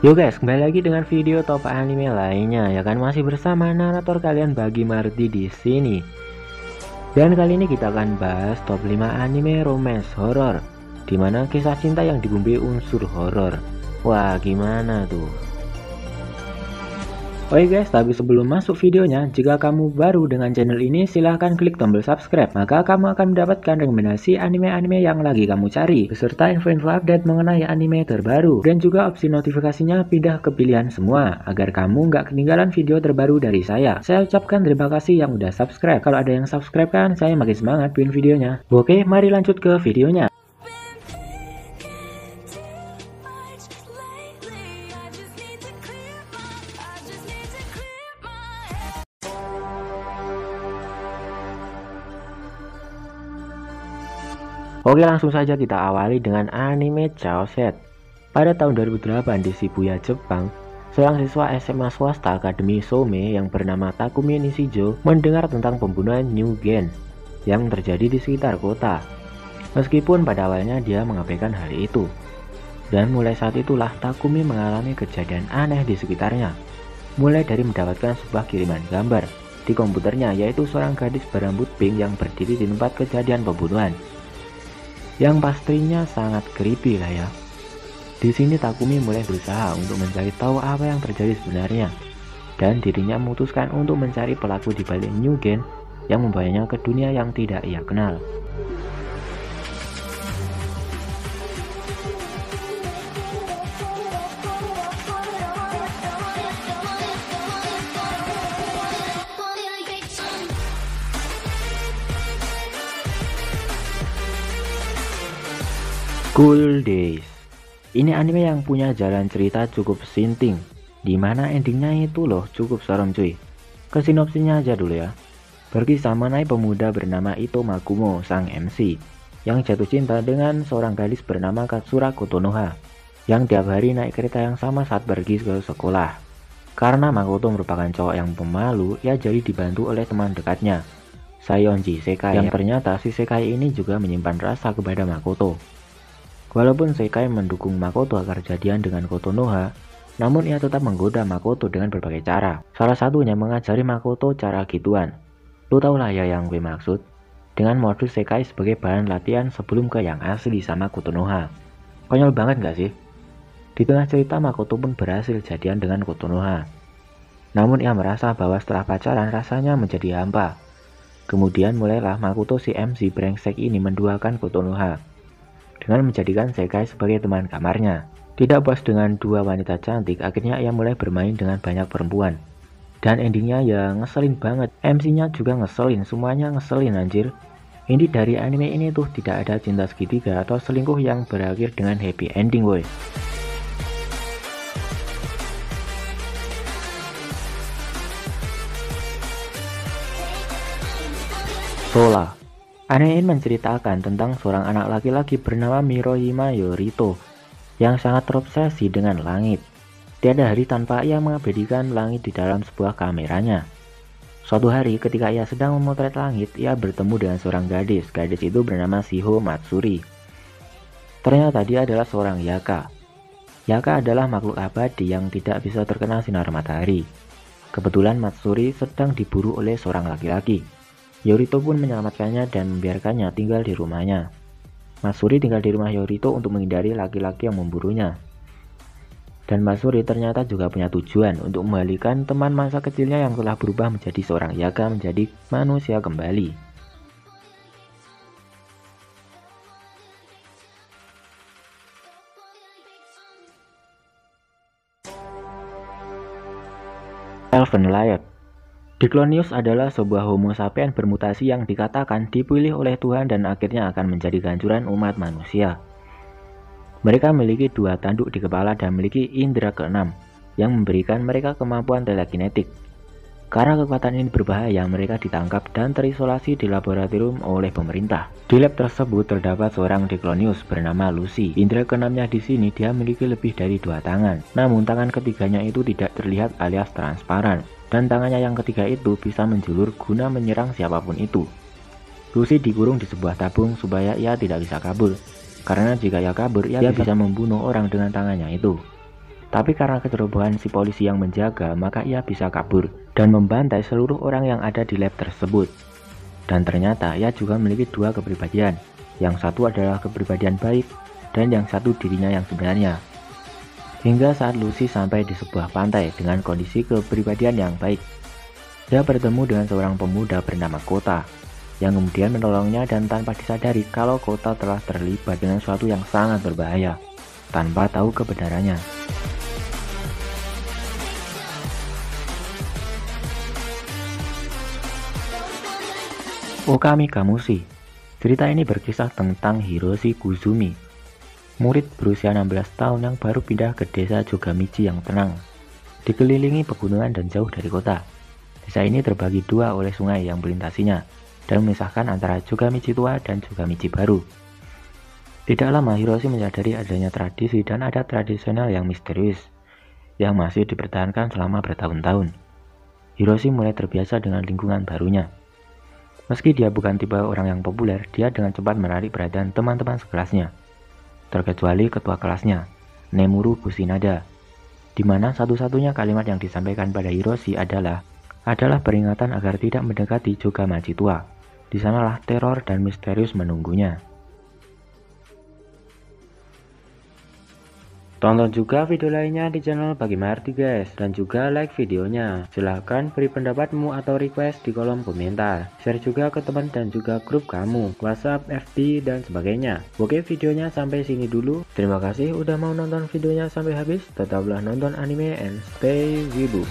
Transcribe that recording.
Yo guys, kembali lagi dengan video top anime lainnya ya kan, masih bersama narator kalian Bagi Mardi di sini. Dan kali ini kita akan bahas top 5 anime romance horror, dimana kisah cinta yang dibumbui unsur horor. Wah, gimana tuh? Oke guys, tapi sebelum masuk videonya, jika kamu baru dengan channel ini, silahkan klik tombol subscribe. Maka kamu akan mendapatkan rekomendasi anime-anime yang lagi kamu cari, beserta info-info update mengenai anime terbaru. Dan juga opsi notifikasinya pindah ke pilihan semua, agar kamu nggak ketinggalan video terbaru dari saya. Saya ucapkan terima kasih yang udah subscribe. Kalau ada yang subscribe kan, saya makin semangat bikin videonya. Oke, mari lanjut ke videonya. Oke, langsung saja kita awali dengan anime Chaosets. Pada tahun 2008 di Shibuya, Jepang, seorang siswa SMA swasta Akademi Some yang bernama Takumi Nishijo mendengar tentang pembunuhan New Gen yang terjadi di sekitar kota. Meskipun pada awalnya dia mengabaikan hal itu. Dan mulai saat itulah Takumi mengalami kejadian aneh di sekitarnya. Mulai dari mendapatkan sebuah kiriman gambar di komputernya, yaitu seorang gadis berambut pink yang berdiri di tempat kejadian pembunuhan. Yang pastinya sangat creepy lah ya. Di sini Takumi mulai berusaha untuk mencari tahu apa yang terjadi sebenarnya, dan dirinya memutuskan untuk mencari pelaku di balik New Gen yang membawanya ke dunia yang tidak ia kenal. School Days. Ini anime yang punya jalan cerita cukup sinting, dimana endingnya itu loh cukup serem cuy. Ke sinopsisnya aja dulu ya. Berkisah mengenai pemuda bernama Ito Makumo, sang MC, yang jatuh cinta dengan seorang gadis bernama Katsura Kotonoha, yang tiap hari naik kereta yang sama saat pergi ke sekolah. Karena Makoto merupakan cowok yang pemalu, ia jadi dibantu oleh teman dekatnya, Sayonji Sekai, yang ternyata si Sekai ini juga menyimpan rasa kepada Makoto. Walaupun Sekai mendukung Makoto agar jadian dengan Kotonoha, namun ia tetap menggoda Makoto dengan berbagai cara. Salah satunya mengajari Makoto cara gituan. Lu tau lah ya yang gue maksud. Dengan modus Sekai sebagai bahan latihan sebelum ke yang asli sama Kotonoha. Konyol banget gak sih? Di tengah cerita Makoto pun berhasil jadian dengan Kotonoha. Namun ia merasa bahwa setelah pacaran rasanya menjadi hampa. Kemudian mulailah Makoto si MC brengsek ini menduakan Kotonoha dengan menjadikan Sekai sebagai teman kamarnya. Tidak puas dengan dua wanita cantik, akhirnya ia mulai bermain dengan banyak perempuan. Dan endingnya ya ngeselin banget. MC-nya juga ngeselin, semuanya ngeselin anjir. Inti dari anime ini tuh tidak ada cinta segitiga atau selingkuh yang berakhir dengan happy ending boy. Sola. Anime ini menceritakan tentang seorang anak laki-laki bernama Mirohima Yorito yang sangat terobsesi dengan langit. Tiada hari tanpa ia mengabadikan langit di dalam sebuah kameranya. Suatu hari ketika ia sedang memotret langit, ia bertemu dengan seorang gadis. Gadis itu bernama Shiho Matsuri. Ternyata dia adalah seorang yaka. Yaka adalah makhluk abadi yang tidak bisa terkena sinar matahari. Kebetulan Matsuri sedang diburu oleh seorang laki-laki. Yorito pun menyelamatkannya dan membiarkannya tinggal di rumahnya. Matsuri tinggal di rumah Yorito untuk menghindari laki-laki yang memburunya. Dan Matsuri ternyata juga punya tujuan untuk mengembalikan teman masa kecilnya yang telah berubah menjadi seorang yaka menjadi manusia kembali. Elfen Lion. Diclonius adalah sebuah homo sapien bermutasi yang dikatakan dipilih oleh Tuhan dan akhirnya akan menjadi gancuran umat manusia. Mereka memiliki dua tanduk di kepala dan memiliki indera keenam yang memberikan mereka kemampuan telekinetik. Karena kekuatan ini berbahaya, mereka ditangkap dan terisolasi di laboratorium oleh pemerintah. Di lab tersebut terdapat seorang Diclonius bernama Lucy. Indera keenamnya di sini dia memiliki lebih dari dua tangan. Namun tangan ketiganya itu tidak terlihat alias transparan. Dan tangannya yang ketiga itu bisa menjulur guna menyerang siapapun itu. Lucy dikurung di sebuah tabung supaya ia tidak bisa kabur. Karena jika ia kabur, ia bisa membunuh orang dengan tangannya itu. Tapi karena kecerobohan si polisi yang menjaga, maka ia bisa kabur dan membantai seluruh orang yang ada di lab tersebut. Dan ternyata ia juga memiliki dua kepribadian. Yang satu adalah kepribadian baik, dan yang satu dirinya yang sebenarnya. Hingga saat Lucy sampai di sebuah pantai dengan kondisi kepribadian yang baik, dia bertemu dengan seorang pemuda bernama Kota, yang kemudian menolongnya dan tanpa disadari kalau Kota telah terlibat dengan sesuatu yang sangat berbahaya, tanpa tahu kebenarannya. Okami Kamushi. Cerita ini berkisah tentang Hiroshi Kuzumi, murid berusia 16 tahun yang baru pindah ke desa Jogamichi yang tenang, dikelilingi pegunungan dan jauh dari kota. Desa ini terbagi dua oleh sungai yang melintasinya dan memisahkan antara Jogamichi tua dan Jogamichi baru. Tidak lama Hiroshi menyadari adanya tradisi dan adat tradisional yang misterius yang masih dipertahankan selama bertahun-tahun. Hiroshi mulai terbiasa dengan lingkungan barunya. Meski dia bukan tipe orang yang populer, dia dengan cepat menarik perhatian teman-teman sekelasnya, terkecuali ketua kelasnya, Nemuru Kusinada, di mana satu-satunya kalimat yang disampaikan pada Hiroshi adalah peringatan agar tidak mendekati Jogamichi tua. Di sanalah teror dan misterius menunggunya. Tonton juga video lainnya di channel Bagi Marti guys, dan juga like videonya. Silahkan beri pendapatmu atau request di kolom komentar. Share juga ke teman dan juga grup kamu, WhatsApp, FB, dan sebagainya. Oke, videonya sampai sini dulu. Terima kasih udah mau nonton videonya sampai habis. Tetaplah nonton anime and stay wibu.